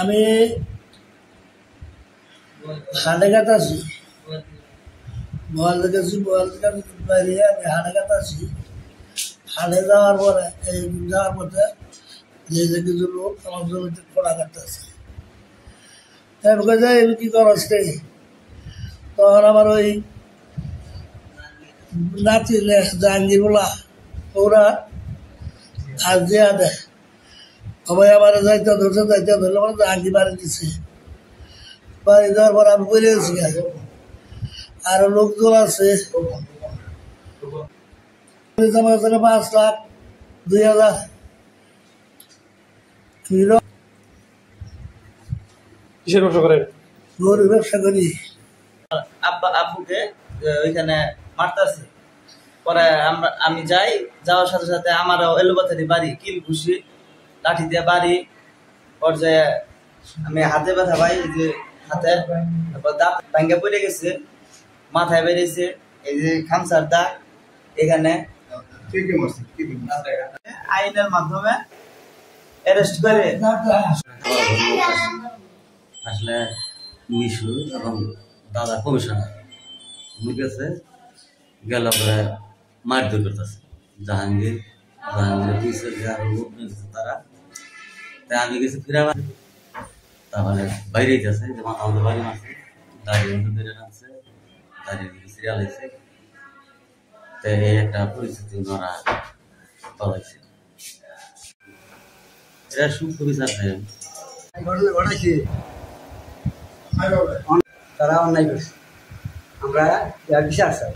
আমি হাটেঘাট আছি, বোয়ালদি গেছি, বোয়ালদিটা বাইরে আমি হাটেঘাট আছি। হাটে যাওয়ার পরে যাওয়ার পথে যে কিছু লোক আমার জমিতে খোঁড়া কাটতেছে। তারপরে যাই আমি কি করস তখন আমার ওই নাতি জাহাঙ্গীরগুলা ওরা আর দেয়া দেয় সবাই আমার যাইতে ধরছে ধরলে আমার জাহাঙ্গীর বাড়ি দিচ্ছে। বাড়ি যাওয়ার পর আমি বলে গেছি আরো লোকজন আছে, আমার কাছে 5,02,000 কিসের ব্যবসা করেন? গরু ব্যবসা করি। আব্বুকে ওইখানে মারতেছে। পরে আমি যাই, যাওয়ার সাথে সাথে আমারও এলোপাথারি বাড়ি, কিল ঘুষি লাঠি দিয়ে বাড়ি পর্যায়ে আমি হাতে ব্যথা পাই, এই যে হাতে, তারপর দাঁত ভাঙ্গে পড়ে গেছে, মাথায় বেরিয়েছে, এই যে খামসার দাগ এখানে। আইনের মাধ্যমে অ্যারেস্ট করে আসলে মিশু এবং দাদা কমিশনার উনি গেছে, গেল পরে মারধর করতেছে জাহাঙ্গীর পিছিয়ে যে আরো লোক নিয়েছে তারা। তাই আমি গেছি ফিরা, তাহলে বাইরে গেছে যে আমাদের বাড়ি মারছে, দাঁড়িয়ে ধরে নামছে, দাঁড়িয়ে সিরিয়াল হয়েছে। তো এই একটা পরিস্থিতি ওনারা পালাইছে। এরা সূক্ষ্ম বিচার ঘটাইছে, তারা অন্যায় করছে, আমরা বিচার চাই।